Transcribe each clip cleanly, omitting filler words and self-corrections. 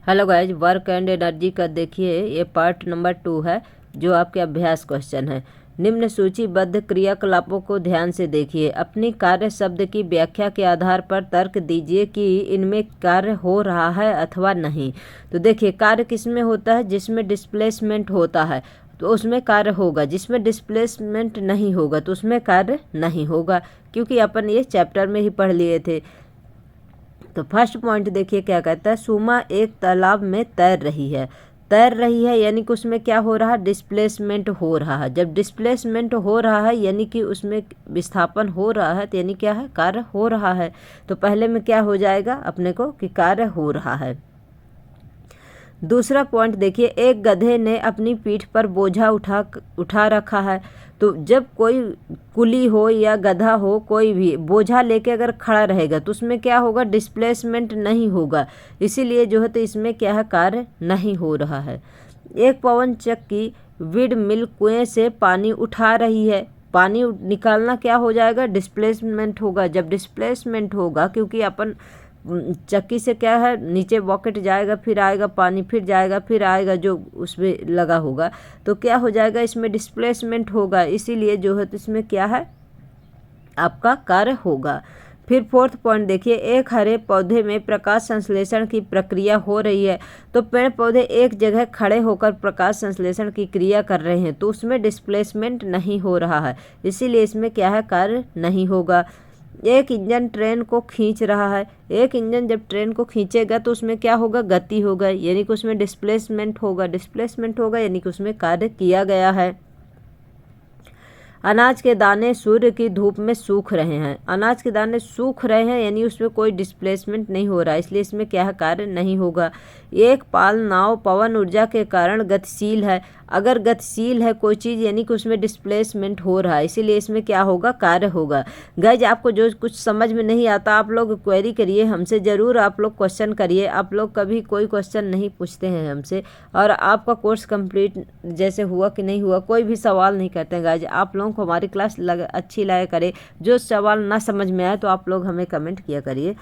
Hello guys, work and energy का देखिए ये पार्ट नंबर 2 है जो आपके अभ्यास क्वेश्चन है। निम्न सूचीबद्ध क्रियाकलापों को ध्यान से देखिए। अपनी कार्य शब्द की व्याख्या के आधार पर तर्क दीजिए कि इनमें कार्य हो रहा है अथवा नहीं। तो देखिए, कार्य किसमें होता है? जिसमें डिस्प्लेसमेंट होता है तो उसमें कार्य होगा, जिसमें डिस्प्लेसमेंट नहीं होगा तो उसमें कार्य नहीं होगा, क्योंकि अपन ये चैप्टर में ही पढ़ लिए थे। तो फर्स्ट पॉइंट देखिए क्या कहता है। सुमा एक तालाब में तैर रही है। तैर रही है यानी कि उसमें क्या हो रहा है? डिस्प्लेसमेंट हो रहा है। जब डिस्प्लेसमेंट हो रहा है यानी कि उसमें विस्थापन हो रहा है, तो यानी क्या है? कार्य हो रहा है। तो पहले में क्या हो जाएगा अपने को कि कार्य हो रहा है। दूसरा पॉइंट देखिए, एक गधे ने अपनी पीठ पर बोझा उठा रखा है। तो जब कोई कुली हो या गधा हो, कोई भी बोझा लेके अगर खड़ा रहेगा तो उसमें क्या होगा? डिस्प्लेसमेंट नहीं होगा। इसीलिए जो है तो इसमें क्या है? कार्य नहीं हो रहा है। एक पवन चक्की विड मिल कुएं से पानी उठा रही है। पानी निकालना क्या हो जाएगा? डिस्प्लेसमेंट होगा। जब डिस्प्लेसमेंट होगा, क्योंकि अपन चक्की से क्या है, नीचे बॉकेट जाएगा, फिर आएगा पानी, फिर जाएगा, फिर आएगा जो उसमें लगा होगा, तो क्या हो जाएगा? इसमें डिस्प्लेसमेंट होगा। इसीलिए जो है तो इसमें क्या है? आपका कार्य होगा। फिर फोर्थ पॉइंट देखिए, एक हरे पौधे में प्रकाश संश्लेषण की प्रक्रिया हो रही है। तो पेड़ पौधे एक जगह खड़े होकर प्रकाश संश्लेषण की क्रिया कर रहे हैं, तो उसमें डिस्प्लेसमेंट नहीं हो रहा है। इसीलिए इसमें क्या है? कार्य नहीं होगा। एक इंजन ट्रेन को खींच रहा है। एक इंजन जब ट्रेन को खींचेगा तो उसमें क्या होगा? गति होगा, यानी कि उसमें डिस्प्लेसमेंट होगा। डिस्प्लेसमेंट होगा यानी कि उसमें कार्य किया गया है। अनाज के दाने सूर्य की धूप में सूख रहे हैं। अनाज के दाने सूख रहे हैं यानी उसमें कोई डिस्प्लेसमेंट नहीं हो रहा है, इसलिए इसमें क्या है? कार्य नहीं होगा। एक पाल नाव पवन ऊर्जा के कारण गतिशील है। अगर गतिशील है कोई चीज़ यानी कि उसमें डिस्प्लेसमेंट हो रहा है, इसीलिए इसमें क्या होगा? कार्य होगा। गाइज, आपको जो कुछ समझ में नहीं आता आप लोग क्वेरी करिए हमसे, ज़रूर आप लोग क्वेश्चन करिए। आप लोग कभी कोई क्वेश्चन नहीं पूछते हैं हमसे, और आपका कोर्स कंप्लीट जैसे हुआ कि नहीं हुआ कोई भी सवाल नहीं करते हैं। गाइज, आप लोगों को हमारी क्लास अच्छी लगे करे। जो सवाल ना समझ में आए तो आप लोग हमें कमेंट किया करिए।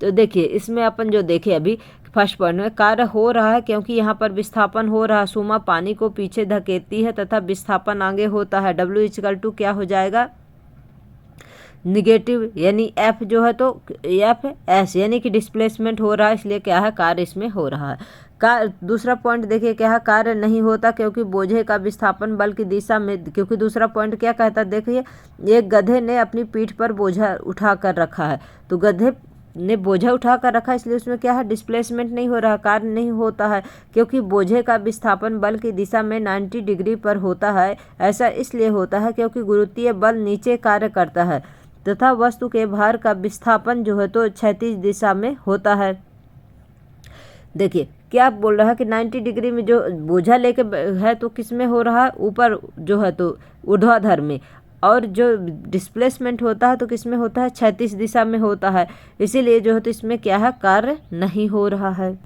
तो देखिए, इसमें अपन जो देखे अभी फर्स्ट पॉइंट में, कार्य हो रहा है क्योंकि यहाँ पर विस्थापन हो रहा है। सुमा पानी को पीछे धकेलती है तथा विस्थापन आगे होता है। W क्या हो जाएगा? निगेटिव, यानी F जो है तो FS, यानी कि डिस्प्लेसमेंट हो रहा है, इसलिए क्या है? कार्य इसमें हो रहा है। दूसरा पॉइंट देखिए क्या है? कार्य नहीं होता क्योंकि बोझे का विस्थापन बल की दिशा में, क्योंकि दूसरा पॉइंट क्या कहता है? देखिए, एक गधे ने अपनी पीठ पर बोझा उठा कर रखा है। तो गधे ने बोझा उठा कर रखा है, इसलिए उसमें क्या है? डिस्प्लेसमेंट नहीं हो रहा, कार्य नहीं होता है, क्योंकि बोझे का विस्थापन बल की दिशा में 90 डिग्री पर होता है। ऐसा इसलिए होता है क्योंकि गुरुत्वीय बल नीचे कार्य करता है तथा वस्तु के भार का विस्थापन जो है तो क्षैतिज दिशा में होता है। देखिए क्या बोल रहा है कि 90 डिग्री में जो बोझा लेके है तो किस में हो रहा है? ऊपर जो है तो ऊर्ध्वाधर में, और जो डिस्प्लेसमेंट होता है तो किस में होता है? क्षैतिज दिशा में होता है। इसीलिए जो है तो इसमें क्या है? कार्य नहीं हो रहा है।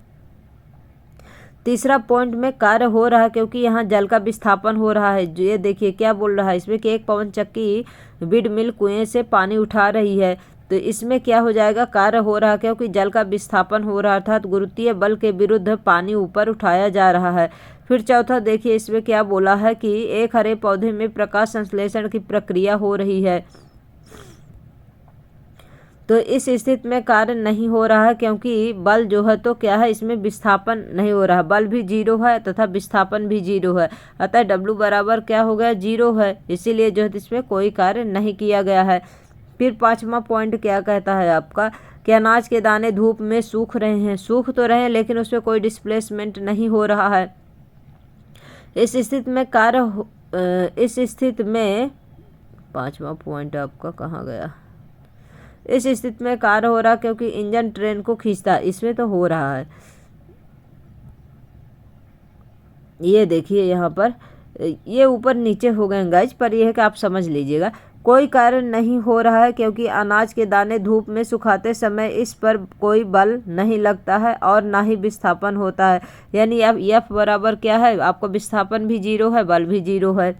तीसरा पॉइंट में कार्य हो रहा है क्योंकि यहाँ जल का विस्थापन हो रहा है। ये देखिए क्या बोल रहा है इसमें कि एक पवन चक्की विड मिल कुएं से पानी उठा रही है। तो इसमें क्या हो जाएगा? कार्य हो रहा है क्योंकि जल का विस्थापन हो रहा था, तो गुरुत्वीय बल के विरुद्ध पानी ऊपर उठाया जा रहा है। फिर चौथा देखिए इसमें क्या बोला है कि एक हरे पौधे में प्रकाश संश्लेषण की प्रक्रिया हो रही है। तो इस स्थिति में कार्य नहीं हो रहा है क्योंकि बल जो है तो क्या है? इसमें विस्थापन नहीं हो रहा, बल भी 0 है तथा विस्थापन भी 0 है। अतः W बराबर क्या हो गया? 0 है। इसीलिए जो है इसमें कोई कार्य नहीं किया गया है। फिर पांचवा पॉइंट क्या कहता है आपका कि अनाज के दाने धूप में सूख रहे हैं। सूख तो रहे हैं लेकिन उसमें कोई डिस्प्लेसमेंट नहीं हो रहा है। इस स्थिति में पांचवा पॉइंट आपका कहाँ गया? इस स्थिति में कार्य हो रहा क्योंकि इंजन ट्रेन को खींचता है, इसमें तो हो रहा है। ये देखिए यहाँ पर ये ऊपर नीचे हो गए गाइज, पर यह है कि आप समझ लीजिएगा। कोई कार्य नहीं हो रहा है क्योंकि अनाज के दाने धूप में सुखाते समय इस पर कोई बल नहीं लगता है और ना ही विस्थापन होता है। यानी अब F बराबर क्या है? आपका विस्थापन भी 0 है, बल भी 0 है,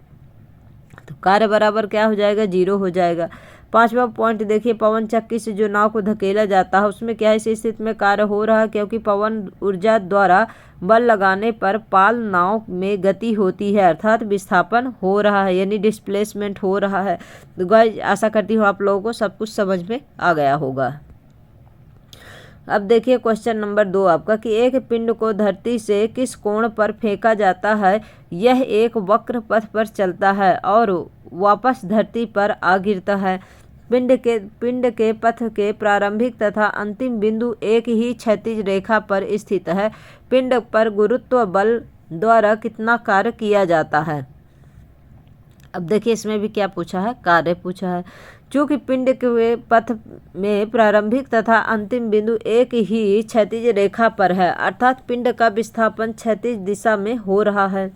तो कार्य बराबर क्या हो जाएगा? 0 हो जाएगा। 5वां पॉइंट देखिए, पवन चक्की से जो नाव को धकेला जाता है उसमें क्या है, इस स्थिति में कार्य हो रहा है क्योंकि पवन ऊर्जा द्वारा बल लगाने पर पाल नाव में गति होती है, अर्थात विस्थापन हो रहा है, यानी डिस्प्लेसमेंट हो रहा है। तो गाइस आशा करती हूँ आप लोगों को सब कुछ समझ में आ गया होगा। अब देखिए क्वेश्चन नंबर 2 आपका, कि एक पिंड को धरती से किस कोण पर फेंका जाता है। यह एक वक्र पथ पर चलता है और वापस धरती पर आ गिरता है। पिंड के पथ के प्रारंभिक तथा अंतिम बिंदु एक ही क्षैतिज रेखा पर स्थित है। पिंड पर गुरुत्व बल द्वारा कितना कार्य किया जाता है। अब देखिए इसमें भी क्या पूछा है, कार्य पूछा है। चूंकि पिंड के पथ में प्रारंभिक तथा अंतिम बिंदु एक ही क्षैतिज रेखा पर है, अर्थात पिंड का विस्थापन क्षैतिज दिशा में हो रहा है,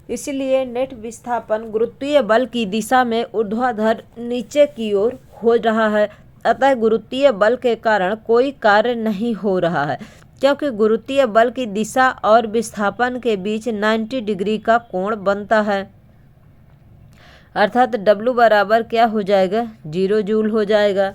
इसलिए नेट विस्थापन गुरुत्वीय बल की दिशा में ऊर्ध्वाधर नीचे की ओर हो रहा है। अतः गुरुत्वीय बल के कारण कोई कार्य नहीं हो रहा है, क्योंकि गुरुत्वीय बल की दिशा और विस्थापन के बीच 90 डिग्री का कोण बनता है, अर्थात W बराबर क्या हो जाएगा, 0 जूल हो जाएगा।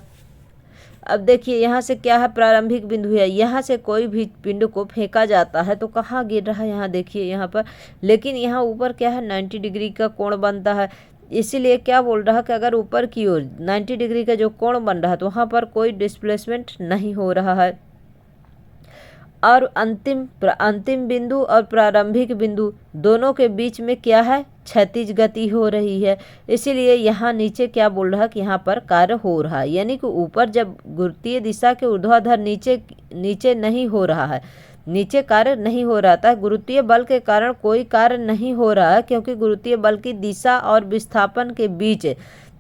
अब देखिए यहाँ से क्या है, प्रारंभिक बिंदु है, यहाँ से कोई भी पिंड को फेंका जाता है तो कहाँ गिर रहा है, यहाँ देखिए यहाँ पर, लेकिन यहाँ ऊपर क्या है 90 डिग्री का कोण बनता है, इसीलिए क्या बोल रहा है कि अगर ऊपर की ओर 90 डिग्री का जो कोण बन रहा है तो वहाँ पर कोई डिस्प्लेसमेंट नहीं हो रहा है। और अंतिम बिंदु और प्रारंभिक बिंदु दोनों के बीच में क्या है, क्षैतिज गति हो रही है, इसीलिए यहाँ नीचे क्या बोल रहा है कि यहाँ पर कार्य हो रहा है, यानी कि ऊपर जब गुरुत्वीय दिशा के ऊर्ध्वाधर नीचे नहीं हो रहा है, नीचे कार्य नहीं हो रहा था, गुरुत्वीय बल के कारण कोई कार्य नहीं हो रहा है, क्योंकि गुरुत्वीय बल की दिशा और विस्थापन के बीच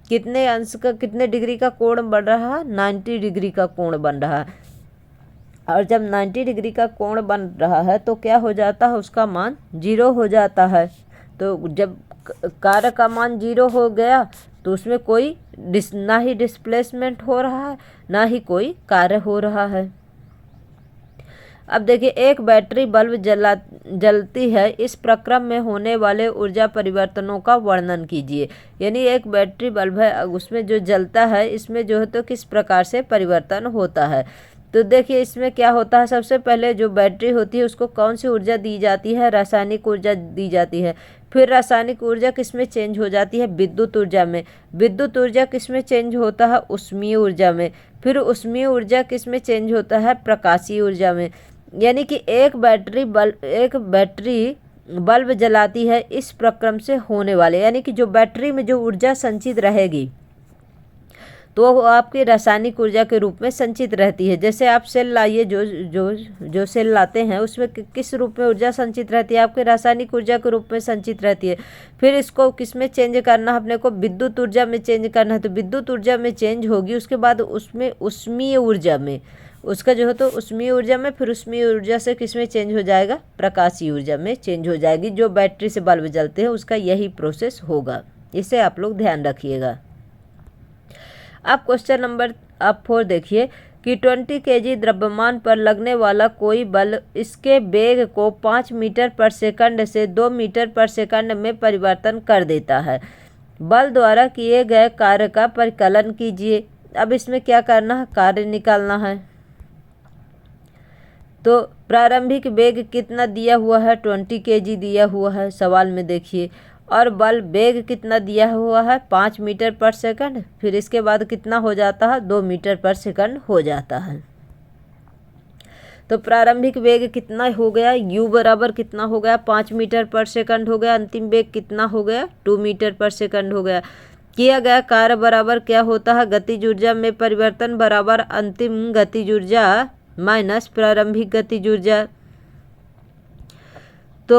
कितने डिग्री का कोण बन रहा है, 90 डिग्री का कोण बन रहा है। और जब 90 डिग्री का कोण बन रहा है तो क्या हो जाता है, उसका मान 0 हो जाता है। तो जब कार्य का मान 0 हो गया तो उसमें कोई ना ही डिस्प्लेसमेंट हो रहा है ना ही कोई कार्य हो रहा है। अब देखिए, एक बैटरी बल्ब जलती है, इस प्रक्रम में होने वाले ऊर्जा परिवर्तनों का वर्णन कीजिए। यानी एक बैटरी बल्ब है, उसमें जो जलता है इसमें जो है तो किस प्रकार से परिवर्तन होता है। तो देखिए इसमें क्या होता है, सबसे पहले जो बैटरी होती है उसको कौन सी ऊर्जा दी जाती है, रासायनिक ऊर्जा दी जाती है। फिर रासायनिक ऊर्जा किस में चेंज हो जाती है, विद्युत ऊर्जा में। विद्युत ऊर्जा किस में चेंज होता है, ऊष्मीय ऊर्जा में। फिर ऊष्मीय ऊर्जा किस में चेंज होता है, प्रकाशीय ऊर्जा में। यानी कि एक बैटरी बल्ब जलाती है, इस प्रक्रम से होने वाले, यानी कि जो बैटरी में जो ऊर्जा संचित रहेगी तो वो आपकी रासायनिक ऊर्जा के रूप में संचित रहती है। जैसे आप सेल लाइए, जो सेल लाते हैं उसमें किस रूप में ऊर्जा संचित रहती है, आपके रासायनिक ऊर्जा के रूप में संचित रहती है। फिर इसको किस में चेंज करना है, अपने को विद्युत ऊर्जा में चेंज करना है, तो विद्युत ऊर्जा में चेंज होगी, उसके बाद उसमें ऊष्मीय ऊर्जा में, उसका जो है तो ऊष्मीय ऊर्जा में, फिर ऊष्मीय ऊर्जा से किस में चेंज हो जाएगा, प्रकाशीय ऊर्जा में चेंज हो जाएगी। जो बैटरी से बल्ब जलते हैं उसका यही प्रोसेस होगा, इसे आप लोग ध्यान रखिएगा। अब क्वेश्चन नंबर 4 देखिए, कि 20 kg द्रव्यमान पर लगने वाला कोई बल इसके वेग को 5 मीटर पर सेकंड से 2 मीटर पर सेकंड में परिवर्तन कर देता है। बल द्वारा किए गए कार्य का परिकलन कीजिए। अब इसमें क्या करना है, कार्य निकालना है। तो प्रारंभिक वेग कितना दिया हुआ है, 20 kg दिया हुआ है सवाल में देखिए, और बल वेग कितना दिया हुआ है, 5 मीटर पर सेकंड। फिर इसके बाद कितना हो जाता है, 2 मीटर पर सेकंड हो जाता है। तो प्रारंभिक वेग कितना हो गया, u बराबर कितना हो गया, 5 मीटर पर सेकंड हो गया। अंतिम वेग कितना हो गया, 2 मीटर पर सेकंड हो गया। किया गया कार्य बराबर क्या होता है, गतिज ऊर्जा में परिवर्तन बराबर अंतिम गतिज ऊर्जा माइनस प्रारंभिक गतिज ऊर्जा। तो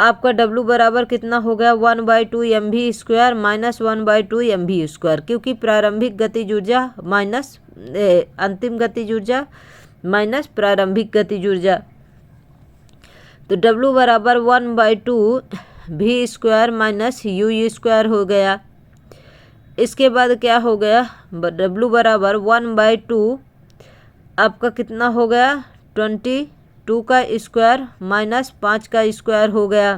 आपका W बराबर कितना हो गया, 1/2 mv² माइनस 1/2 mv², क्योंकि प्रारंभिक गतिज ऊर्जा माइनस अंतिम गतिज ऊर्जा माइनस प्रारंभिक गतिज ऊर्जा। तो W बराबर 1/2 v² माइनस u² हो गया। इसके बाद क्या हो गया, W बराबर 1/2 आपका कितना हो गया, 22 का स्क्वायर माइनस 5 का स्क्वायर हो गया।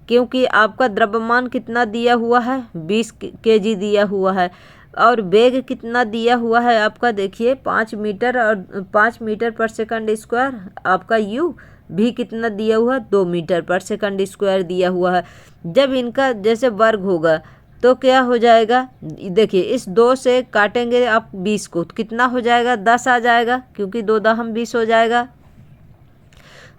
क्योंकि आपका द्रव्यमान कितना दिया हुआ है, 20 kg दिया हुआ है, और वेग कितना दिया हुआ है आपका, देखिए 5 मीटर, और 5 मीटर पर सेकंड स्क्वायर। आपका यू भी कितना दिया हुआ, 2 मीटर पर सेकंड स्क्वायर दिया हुआ है। जब इनका जैसे वर्ग होगा तो क्या हो जाएगा, देखिए इस 2 से काटेंगे आप 20 को, तो कितना हो जाएगा, 10 आ जाएगा, क्योंकि 2 दहम 20 हो जाएगा।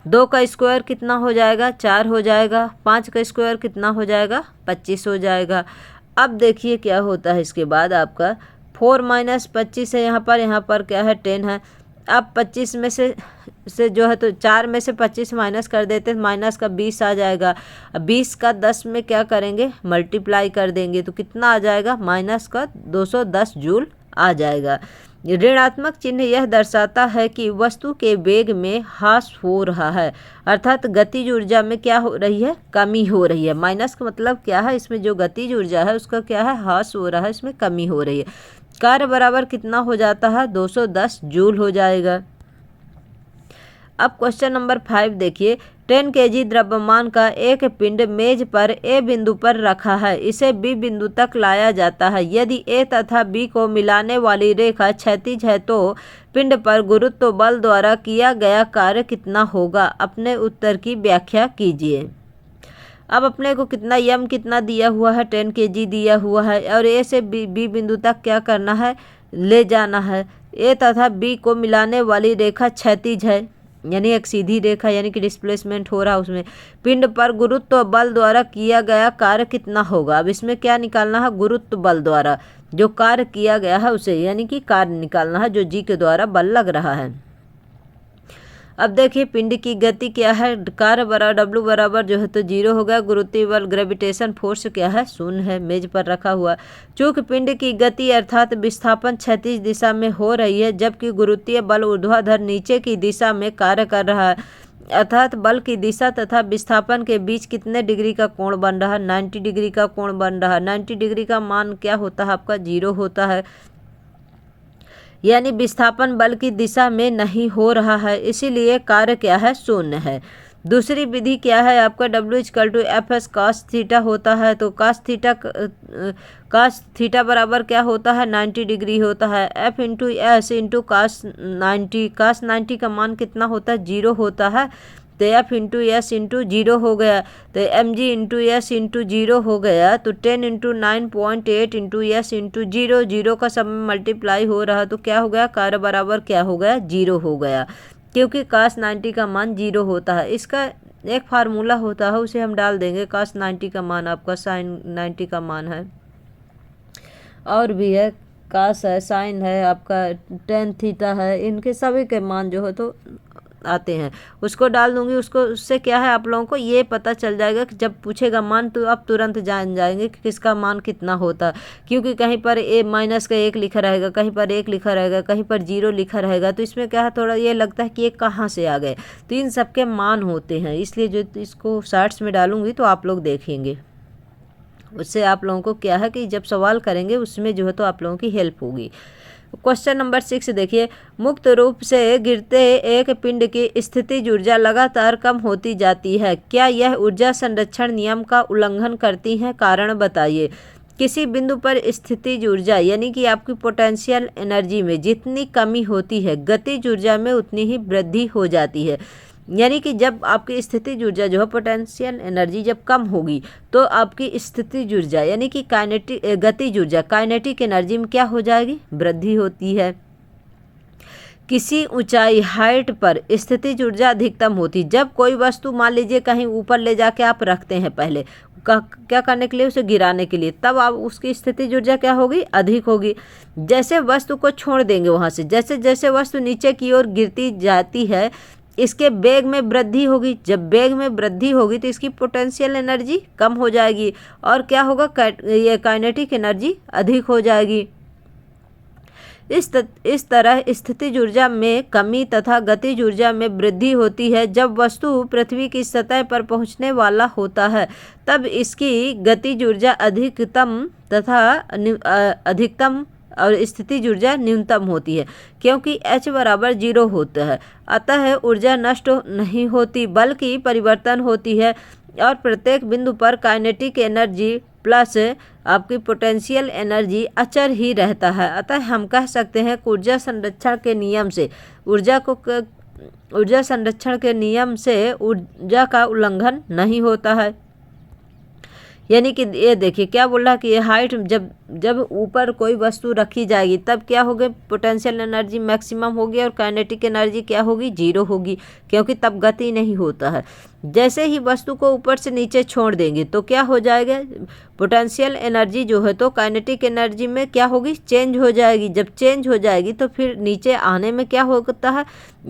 2 का स्क्वायर कितना हो जाएगा, 4 हो जाएगा। 5 का स्क्वायर कितना हो जाएगा, 25 हो जाएगा। अब देखिए क्या होता है, इसके बाद आपका 4 माइनस 25 है, यहाँ पर क्या है, 10 है। अब 25 में से जो है, तो 4 में से 25 माइनस कर देते हैं, माइनस का 20 आ जाएगा। अब 20 का 10 में क्या करेंगे, मल्टीप्लाई कर देंगे, तो कितना आ जाएगा, माइनस का 210 जूल आ जाएगा। ऋणात्मक चिन्ह यह दर्शाता है कि वस्तु के वेग में ह्रास हो रहा है, अर्थात गतिज ऊर्जा में क्या हो रही है, कमी हो रही है। माइनस का मतलब क्या है, इसमें जो गतिज ऊर्जा है उसका क्या है, ह्रास हो रहा है, इसमें कमी हो रही है। कार्य बराबर कितना हो जाता है, 210 जूल हो जाएगा। अब क्वेश्चन नंबर 5 देखिए, 10 kg द्रव्यमान का एक पिंड मेज पर ए बिंदु पर रखा है, इसे बी बिंदु तक लाया जाता है। यदि ए तथा बी को मिलाने वाली रेखा क्षैतिज है तो पिंड पर गुरुत्व बल द्वारा किया गया कार्य कितना होगा, अपने उत्तर की व्याख्या कीजिए। अब अपने को कितना यम कितना दिया हुआ है, 10 kg दिया हुआ है, और ए से बी बिंदु तक क्या करना है, ले जाना है। ए तथा बी को मिलाने वाली रेखा क्षैतिज है, यानी एक सीधी रेखा, यानी कि डिस्प्लेसमेंट हो रहा है उसमें। पिंड पर गुरुत्व बल द्वारा किया गया कार्य कितना होगा, अब इसमें क्या निकालना है, गुरुत्व बल द्वारा जो कार्य किया गया है उसे, यानी कि कार्य निकालना है जो जी के द्वारा बल लग रहा है। अब देखिए पिंड की गति क्या है, कार्य बराबर डब्ल्यू बराबर जो है तो 0 हो गया। गुरुत्वीय बल ग्रेविटेशन फोर्स क्या है, 0 है, मेज पर रखा हुआ। चूंकि पिंड की गति अर्थात विस्थापन क्षैतिज दिशा में हो रही है, जबकि गुरुत्वीय बल ऊर्ध्वाधर नीचे की दिशा में कार्य कर रहा है, अर्थात बल की दिशा तथा विस्थापन के बीच कितने डिग्री का कोण बन रहा है, 90 डिग्री का कोण बन रहा है। 90 डिग्री का मान क्या होता है आपका, 0 होता है, यानी विस्थापन बल की दिशा में नहीं हो रहा है, इसीलिए कार्य क्या है, 0 है। दूसरी विधि क्या है आपका, W=Fs cos थीटा होता है, तो cos थीटा बराबर क्या होता है, 90 डिग्री होता है। F×S×cos 90 का मान कितना होता है, 0 होता है, तो F×S×0 हो गया, तो mg×S×0 हो गया, तो 10×9.8 0 का सब में मल्टीप्लाई हो रहा, तो क्या हो गया, कार्य बराबर क्या हो गया, 0 हो गया, क्योंकि cos 90 का मान 0 होता है। इसका एक फार्मूला होता है, उसे हम डाल देंगे। cos 90 का मान आपका sin 90 का मान है, और भी है, cos है, sin है, आपका tan थीटा है, इनके सभी के मान जो है तो आते हैं, उसको डाल दूंगी। उससे क्या है, आप लोगों को ये पता चल जाएगा कि जब पूछेगा मान तो आप तुरंत जान जाएंगे कि किसका मान कितना होता है, क्योंकि कहीं पर माइनस का 1 लिखा रहेगा, कहीं पर 1 लिखा रहेगा, कहीं पर 0 लिखा रहेगा, तो इसमें क्या है, थोड़ा ये लगता है कि ये कहाँ से आ गए, तो इन सबके मान होते हैं, इसलिए जो इसको शॉर्ट्स में डालूंगी तो आप लोग देखेंगे, उससे आप लोगों को क्या है कि जब सवाल करेंगे उसमें जो है तो आप लोगों की हेल्प होगी। क्वेश्चन नंबर 6 देखिए, मुक्त रूप से गिरते एक पिंड की स्थितिज ऊर्जा लगातार कम होती जाती है, क्या यह ऊर्जा संरक्षण नियम का उल्लंघन करती है, कारण बताइए। किसी बिंदु पर स्थितिज ऊर्जा यानी कि आपकी पोटेंशियल एनर्जी में जितनी कमी होती है, गतिज ऊर्जा में उतनी ही वृद्धि हो जाती है, यानी कि जब आपकी स्थितिज ऊर्जा जो है पोटेंशियल एनर्जी जब कम होगी तो आपकी स्थितिज ऊर्जा यानी कि गतिज ऊर्जा काइनेटिक एनर्जी में क्या हो जाएगी, वृद्धि होती है। किसी ऊंचाई हाइट पर स्थितिज ऊर्जा अधिकतम होती, जब कोई वस्तु मान लीजिए कहीं ऊपर ले जाके आप रखते हैं, पहले क्या करने के लिए, उसे गिराने के लिए, तब आप उसकी स्थितिज ऊर्जा क्या होगी, अधिक होगी। जैसे वस्तु को छोड़ देंगे वहाँ से, जैसे जैसे वस्तु नीचे की ओर गिरती जाती है, इसके वेग में वृद्धि होगी, जब वेग में वृद्धि होगी तो इसकी पोटेंशियल एनर्जी कम हो जाएगी, और क्या होगा, ये काइनेटिक एनर्जी अधिक हो जाएगी। इस तरह स्थितिज ऊर्जा में कमी तथा गतिज ऊर्जा में वृद्धि होती है। जब वस्तु पृथ्वी की सतह पर पहुंचने वाला होता है तब इसकी गतिज ऊर्जा अधिकतम तथा अधिकतम और स्थितिज ऊर्जा न्यूनतम होती है, क्योंकि H बराबर 0 होता है, अतः ऊर्जा नष्ट नहीं होती बल्कि परिवर्तन होती है। और प्रत्येक बिंदु पर काइनेटिक एनर्जी प्लस आपकी पोटेंशियल एनर्जी अचर ही रहता है। अतः हम कह सकते हैं कि ऊर्जा संरक्षण के नियम से ऊर्जा संरक्षण के नियम से ऊर्जा का उल्लंघन नहीं होता है। यानी कि ये देखिए क्या बोल रहा है कि ये हाइट जब ऊपर कोई वस्तु रखी जाएगी तब क्या होगी, पोटेंशियल एनर्जी मैक्सिमम होगी और काइनेटिक एनर्जी क्या होगी, 0 होगी, क्योंकि तब गति नहीं होता है। जैसे ही वस्तु को ऊपर से नीचे छोड़ देंगे तो क्या हो जाएगा, पोटेंशियल एनर्जी जो है तो काइनेटिक एनर्जी में क्या होगी, चेंज हो जाएगी। जब चेंज हो जाएगी तो फिर नीचे आने में क्या होता है,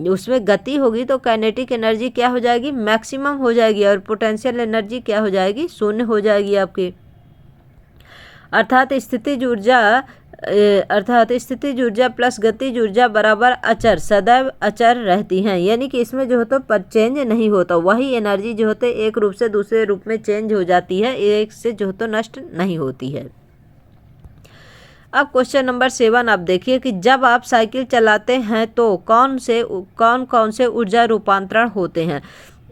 उसमें गति होगी, तो काइनेटिक एनर्जी क्या हो जाएगी, मैक्सिमम हो जाएगी और पोटेंशियल एनर्जी क्या हो जाएगी, शून्य हो जाएगी आपकी। अर्थात स्थितिज ऊर्जा प्लस गतिज ऊर्जा बराबर अचर, सदैव अचर रहती हैं। यानी कि इसमें जो होता पर चेंज नहीं होता, वही एनर्जी जो होते एक रूप से दूसरे रूप में चेंज हो जाती है, एक से जो तो नष्ट नहीं होती है। अब क्वेश्चन नंबर 7 आप देखिए कि जब आप साइकिल चलाते हैं तो कौन कौन से ऊर्जा रूपांतरण होते हैं।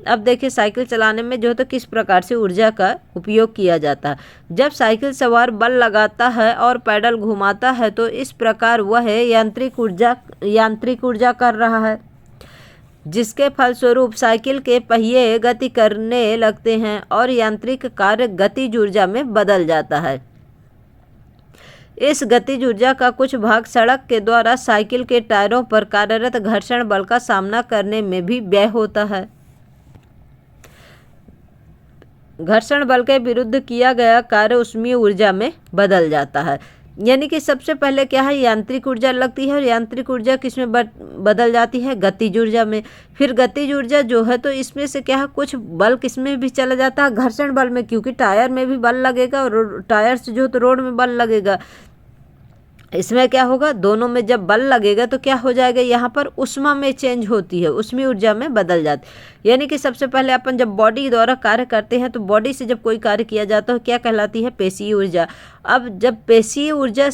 अब देखिए साइकिल चलाने में जो है तो किस प्रकार से ऊर्जा का उपयोग किया जाता है। जब साइकिल सवार बल लगाता है और पैडल घुमाता है तो इस प्रकार वह यांत्रिक ऊर्जा कर रहा है, जिसके फलस्वरूप साइकिल के पहिए गति करने लगते हैं और यांत्रिक कार्य गतिज ऊर्जा में बदल जाता है। इस गतिज ऊर्जा का कुछ भाग सड़क के द्वारा साइकिल के टायरों पर कार्यरत घर्षण बल का सामना करने में भी व्यय होता है। घर्षण बल के विरुद्ध किया गया कार्य ऊष्मीय ऊर्जा में बदल जाता है। यानी कि सबसे पहले क्या है, यांत्रिक ऊर्जा लगती है और यांत्रिक ऊर्जा किस में बदल जाती है, गतिज ऊर्जा में। फिर गतिज ऊर्जा जो है तो इसमें से क्या है, कुछ बल किस में भी चला जाता है, घर्षण बल में, क्योंकि टायर में भी बल लगेगा और टायर से जो तो रोड में बल लगेगा। इसमें क्या होगा, दोनों में जब बल लगेगा तो क्या हो जाएगा, यहाँ पर ऊष्मा में चेंज होती है, ऊष्मीय ऊर्जा में बदल जाती है। यानी कि सबसे पहले अपन जब बॉडी द्वारा कार्य करते हैं तो बॉडी से जब कोई कार्य किया जाता है क्या कहलाती है, पेशीय ऊर्जा। अब जब पेशीय ऊर्जा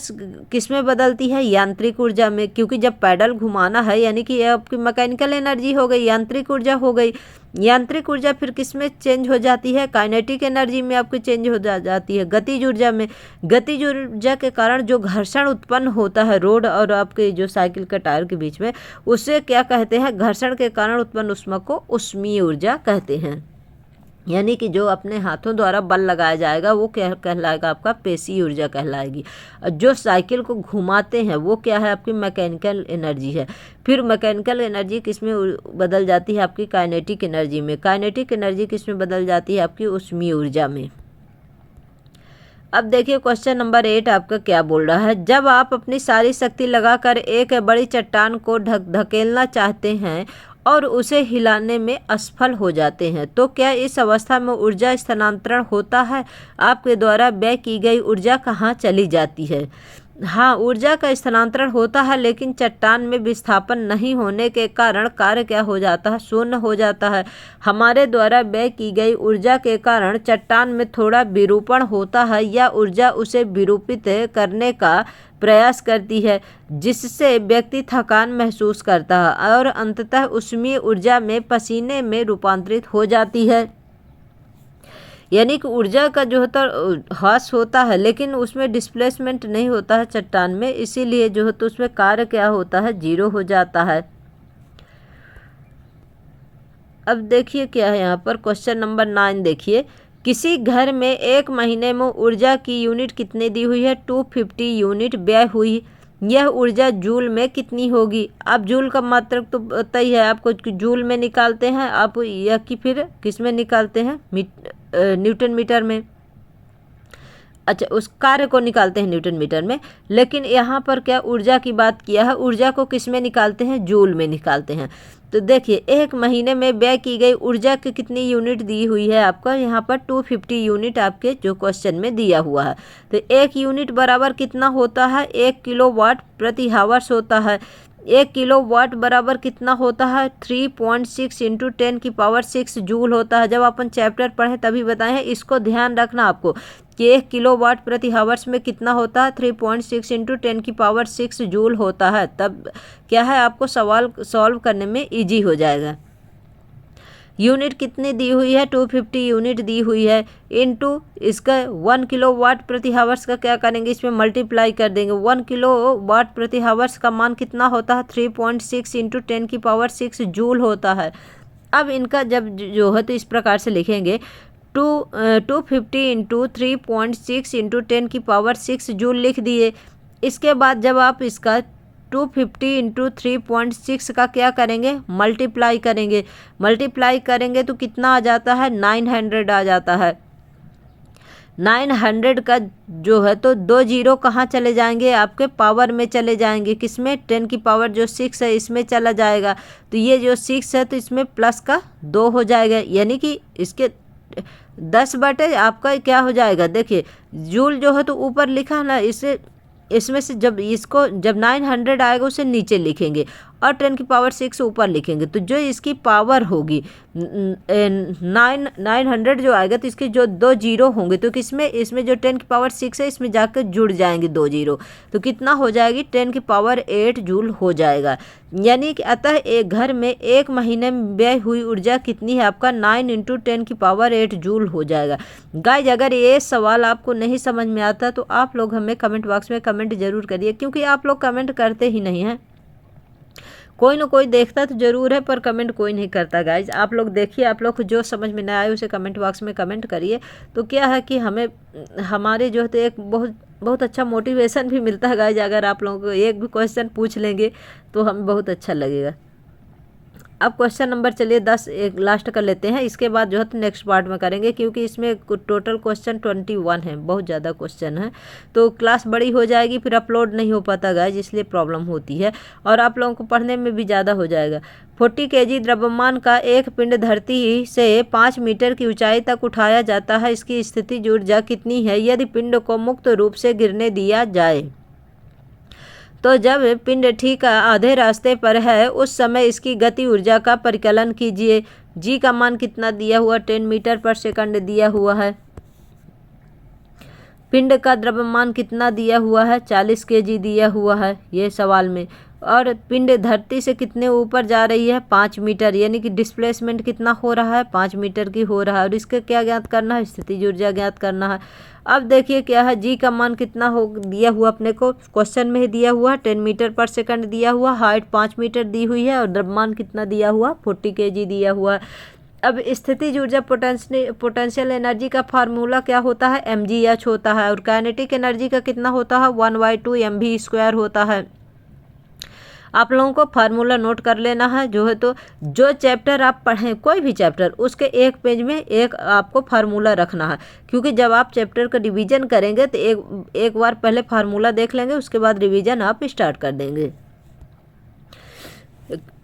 किस में बदलती है, यांत्रिक ऊर्जा में, क्योंकि जब पैडल घुमाना है यानी कि यह आपकी मैकेनिकल एनर्जी हो गई, यांत्रिक ऊर्जा हो गई। यांत्रिक ऊर्जा फिर किस में चेंज हो जाती है, काइनेटिक एनर्जी में आपकी चेंज हो जाती है, गतिज ऊर्जा में। गतिज ऊर्जा के कारण जो घर्षण उत्पन्न होता है रोड और आपके जो साइकिल का टायर के बीच में, उससे क्या कहते हैं, घर्षण के कारण उत्पन्न ऊष्मा को ऊष्मीय ऊर्जा कहते हैं। यानी कि जो अपने हाथों द्वारा बल लगाया जाएगा वो क्या कहलाएगा, आपका पेशीय ऊर्जा कहलाएगी। जो साइकिल को घुमाते हैं वो क्या है, आपकी मैकेनिकल एनर्जी है। फिर मैकेनिकल एनर्जी किस में बदल जाती है, आपकी काइनेटिक एनर्जी में। काइनेटिक एनर्जी किस में बदल जाती है, आपकी ऊष्मीय ऊर्जा में। अब देखिए क्वेश्चन नंबर 8 आपका क्या बोल रहा है। जब आप अपनी सारी शक्ति लगाकर एक बड़ी चट्टान को धकेलना चाहते हैं और उसे हिलाने में असफल हो जाते हैं तो क्या इस अवस्था में ऊर्जा स्थानांतरण होता है, आपके द्वारा व्यय की गई ऊर्जा कहाँ चली जाती है। हाँ, ऊर्जा का स्थानांतरण होता है, लेकिन चट्टान में विस्थापन नहीं होने के कारण कार्य क्या हो जाता है, शून्य हो जाता है। हमारे द्वारा व्यय की गई ऊर्जा के कारण चट्टान में थोड़ा विरूपण होता है या ऊर्जा उसे विरूपित करने का प्रयास करती है, जिससे व्यक्ति थकान महसूस करता है और अंततः ऊष्मीय ऊर्जा में पसीने में रूपांतरित हो जाती है। यानी कि ऊर्जा का जो होता ह्रास होता है लेकिन उसमें डिस्प्लेसमेंट नहीं होता है चट्टान में, इसीलिए जो है तो उसमें कार्य क्या होता है, 0 हो जाता है। अब देखिए क्या है यहाँ पर क्वेश्चन नंबर 9 देखिए। किसी घर में एक महीने में ऊर्जा की यूनिट कितनी दी हुई है, 250 यूनिट व्यय हुई। यह ऊर्जा जूल में कितनी होगी। आप जूल का मात्रक तो पता ही है आपको, जूल में निकालते हैं आप, या कि फिर किस में निकालते हैं, न्यूटन मीटर में। अच्छा, उस कार्य को निकालते हैं न्यूटन मीटर में, लेकिन यहाँ पर क्या ऊर्जा की बात किया है, ऊर्जा को किस में निकालते हैं, जूल में निकालते हैं। तो देखिए एक महीने में व्यय की गई ऊर्जा की कितनी यूनिट दी हुई है आपका, यहाँ पर 250 यूनिट आपके जो क्वेश्चन में दिया हुआ है। तो एक यूनिट बराबर कितना होता है, 1 किलोवाट प्रति हावर्स होता है। 1 किलोवाट बराबर कितना होता है, 3.6 × 10⁶ जूल होता है। जब अपन चैप्टर पढ़ें तभी बताए हैं, इसको ध्यान रखना आपको कि 1 किलोवाट प्रति हावर्स में कितना होता है, 3.6 × 10⁶ जूल होता है। तब क्या है, आपको सवाल सॉल्व करने में इजी हो जाएगा। यूनिट कितनी दी हुई है, 250 यूनिट दी हुई है, इनटू इसका 1 किलोवाट प्रति हावर्स का क्या करेंगे, इसमें मल्टीप्लाई कर देंगे। 1 किलोवाट प्रति हावर्स का मान कितना होता है, 3.6 इंटू 10⁶ जूल होता है। अब इनका जब जो है तो इस प्रकार से लिखेंगे 250 इंटू 3.6 इंटू 10⁶ जूल लिख दिए। इसके बाद जब आप इसका 250 इंटू 3.6 का क्या करेंगे, मल्टीप्लाई करेंगे। मल्टीप्लाई करेंगे तो कितना आ जाता है, 900 आ जाता है। 900 का जो है तो 2 जीरो कहाँ चले जाएंगे, आपके पावर में चले जाएंगे, किसमें, 10⁶ है इसमें चला जाएगा। तो ये जो 6 है तो इसमें प्लस का 2 हो जाएगा, यानी कि इसके 10 बटे आपका क्या हो जाएगा, देखिए जूल जो है तो ऊपर लिखा है ना, इसमें से जब इसको जब 900 आएगा उसे नीचे लिखेंगे और 10⁶ ऊपर लिखेंगे। तो जो इसकी पावर होगी 900 जो आएगा तो इसके जो 2 जीरो होंगे तो किसमें, इसमें जो 10⁶ है इसमें जाकर जुड़ जाएंगे 2 जीरो, तो कितना हो जाएगी, 10⁸ जूल हो जाएगा। यानी कि अतः एक घर में एक महीने में व्यय हुई ऊर्जा कितनी है, आपका 9 इंटू 10⁸ जूल हो जाएगा। गाइज अगर ये सवाल आपको नहीं समझ में आता तो आप लोग हमें कमेंट बॉक्स में कमेंट जरूर करिए, क्योंकि आप लोग कमेंट करते ही नहीं हैं। कोई ना कोई देखता तो ज़रूर है पर कमेंट कोई नहीं करता। गाइज आप लोग देखिए, आप लोग को जो समझ में ना आए उसे कमेंट बॉक्स में कमेंट करिए, तो क्या है कि हमें हमारे जो है तो एक बहुत अच्छा मोटिवेशन भी मिलता है। गाइज अगर आप लोगों को एक भी क्वेश्चन पूछ लेंगे तो हमें बहुत अच्छा लगेगा। अब क्वेश्चन नंबर चलिए 10 एक लास्ट कर लेते हैं, इसके बाद जो है तो नेक्स्ट पार्ट में करेंगे, क्योंकि इसमें टोटल क्वेश्चन 21 है, बहुत ज़्यादा क्वेश्चन है, तो क्लास बड़ी हो जाएगी फिर अपलोड नहीं हो पाता गाइज, इसलिए प्रॉब्लम होती है और आप लोगों को पढ़ने में भी ज़्यादा हो जाएगा। 40 kg द्रव्यमान का एक पिंड धरती से 5 मीटर की ऊंचाई तक उठाया जाता है, इसकी स्थितिज ऊर्जा कितनी है यदि पिंड को मुक्त रूप से गिरने दिया जाए। तो जब पिंड ठीक आधे रास्ते पर है उस समय इसकी गति ऊर्जा का परिकलन कीजिए। जी का मान कितना दिया हुआ, 10 मीटर पर सेकंड दिया हुआ है। पिंड का द्रव्यमान कितना दिया हुआ है, 40 kg दिया हुआ है ये सवाल में, और पिंड धरती से कितने ऊपर जा रही है, 5 मीटर, यानी कि डिस्प्लेसमेंट कितना हो रहा है, 5 मीटर की हो रहा है, और इसका क्या ज्ञात करना है, स्थितिज ऊर्जा ज्ञात करना है। अब देखिए क्या है, जी का मान कितना हो दिया हुआ अपने को, क्वेश्चन में ही दिया हुआ 10 मीटर पर सेकंड दिया हुआ, हाइट 5 मीटर दी हुई है और द्रव्यमान कितना दिया हुआ, 40 kg दिया हुआ है। अब स्थितिज ऊर्जा पोटेंशियल एनर्जी का फार्मूला क्या होता है, mgh होता है, और काइनेटिक एनर्जी का कितना होता है, 1/2 mv² होता है। आप लोगों को फार्मूला नोट कर लेना है। जो है तो जो चैप्टर आप पढ़ें, कोई भी चैप्टर, उसके एक पेज में एक आपको फार्मूला रखना है, क्योंकि जब आप चैप्टर का रिवीजन करेंगे तो एक बार पहले फार्मूला देख लेंगे, उसके बाद रिवीजन आप स्टार्ट कर देंगे।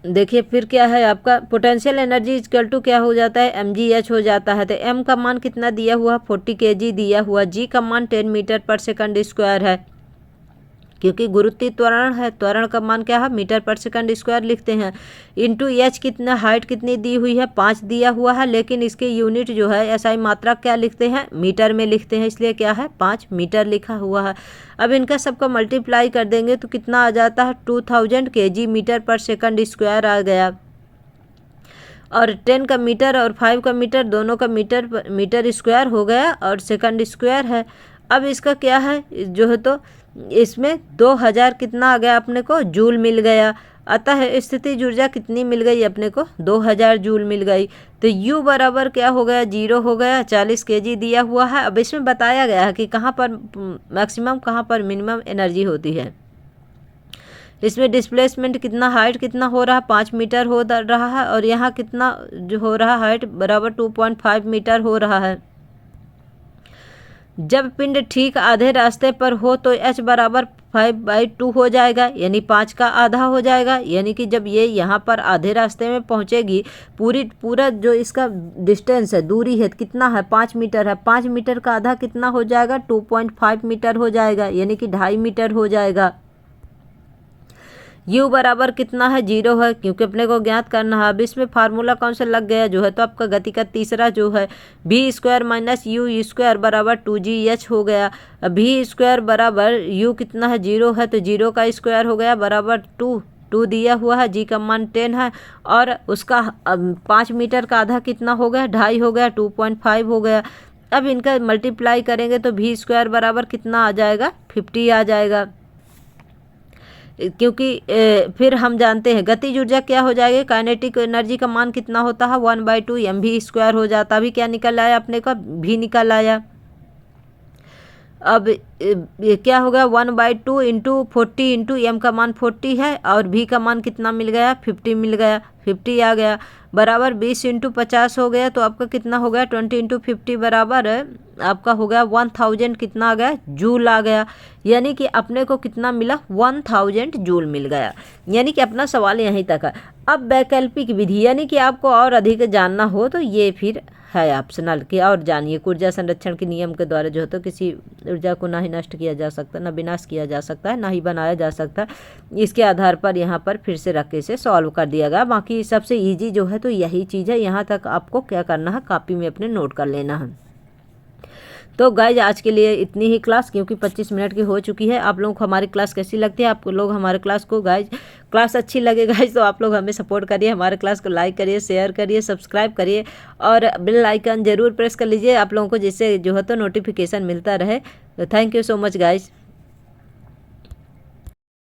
देखिए फिर क्या है, आपका पोटेंशियल एनर्जी इक्वल टू क्या हो जाता है, mgh हो जाता है। तो m का मान कितना दिया हुआ, 40 kg दिया हुआ, g का मान 10 मीटर पर सेकंड स्क्वायर है, क्योंकि गुरुत्वीय त्वरण है, त्वरण का मान क्या है, मीटर पर सेकंड स्क्वायर लिखते हैं, इंटू एच कितना, हाइट कितनी दी हुई है, 5 दिया हुआ है, लेकिन इसके यूनिट जो है एसआई मात्रा क्या लिखते हैं, मीटर में लिखते हैं, इसलिए क्या है 5 मीटर लिखा हुआ है। अब इनका सबका मल्टीप्लाई कर देंगे तो कितना आ जाता है, 2000 kg मीटर पर सेकंड स्क्वायर आ गया, और 10 का मीटर और 5 का मीटर दोनों का मीटर स्क्वायर हो गया और सेकंड स्क्वायर है। अब इसका क्या है, जो है तो इसमें 2000 कितना आ गया अपने को, जूल मिल गया। अतः स्थितिज ऊर्जा कितनी मिल गई अपने को, 2000 जूल मिल गई। तो U बराबर क्या हो गया, 0 हो गया, 40 kg दिया हुआ है। अब इसमें बताया गया है कि कहाँ पर मैक्सिमम कहाँ पर मिनिमम एनर्जी होती है। इसमें डिस्प्लेसमेंट कितना, हाइट कितना हो रहा है, 5 मीटर हो रहा है, और यहाँ कितना जो हो रहा है, हाइट बराबर 2.5 मीटर हो रहा है। जब पिंड ठीक आधे रास्ते पर हो तो h बराबर 5/2 हो जाएगा, यानी 5 का आधा हो जाएगा, यानी कि जब ये यहाँ पर आधे रास्ते में पहुँचेगी, पूरा जो इसका डिस्टेंस है, दूरी है, कितना है, 5 मीटर है, 5 मीटर का आधा कितना हो जाएगा, 2.5 मीटर हो जाएगा, यानी कि 2.5 मीटर हो जाएगा। U बराबर कितना है, 0 है, क्योंकि अपने को ज्ञात करना है। अब इसमें फार्मूला कौन सा लग गया, जो है तो आपका गति का तीसरा जो है v² माइनस u² बराबर 2gh हो गया। v² बराबर u कितना है, 0 है, तो 0 का स्क्वायर हो गया बराबर 2 2 दिया हुआ है, जी का मान 10 है, और उसका 5 मीटर का आधा कितना हो गया, 2.5 हो गया, 2.5 हो गया। अब इनका मल्टीप्लाई करेंगे तो v स्क्वायर बराबर कितना आ जाएगा, 50 आ जाएगा। क्योंकि फिर हम जानते हैं गतिज ऊर्जा क्या हो जाएगी, काइनेटिक एनर्जी का मान कितना होता है, 1/2 mv स्क्वायर हो जाता। अभी क्या निकल आया अपने का, भी निकल आया। अब ये क्या होगा, 1/2 इंटू 40 इंटू एम का मान 40 है, और भी का मान कितना मिल गया, 50 मिल गया, 50 आ गया, बराबर 20 इंटू 50 हो गया, तो आपका कितना हो गया, 20 इंटू 50 बराबर आपका हो गया 1000 कितना आ गया, जूल आ गया। यानी कि अपने को कितना मिला, 1000 जूल मिल गया। यानी कि अपना सवाल यहीं तक है। अब वैकल्पिक विधि, यानी कि आपको और अधिक जानना हो तो ये फिर है ऑप्शनल की, और जानिए ऊर्जा संरक्षण के नियम के द्वारा जो है तो किसी ऊर्जा को ना ही नष्ट किया जा सकता, ना विनाश किया जा सकता है, ना ही बनाया जा सकता। इसके आधार पर यहाँ पर फिर से रख के इसे सॉल्व कर दिया गया। बाकी सबसे इजी जो है तो यही चीज़ है, यहाँ तक आपको क्या करना है, कॉपी में अपने नोट कर लेना है। तो गाइज आज के लिए इतनी ही क्लास, क्योंकि 25 मिनट की हो चुकी है। आप लोगों को हमारी क्लास कैसी लगती है, आप लोग हमारे क्लास को गाइज क्लास अच्छी लगे गाइज तो आप लोग हमें सपोर्ट करिए, हमारे क्लास को लाइक करिए, शेयर करिए, सब्सक्राइब करिए, और बेल आइकन जरूर प्रेस कर लीजिए आप लोगों को, जिससे जो है तो नोटिफिकेशन मिलता रहे। तो thank you so much guys.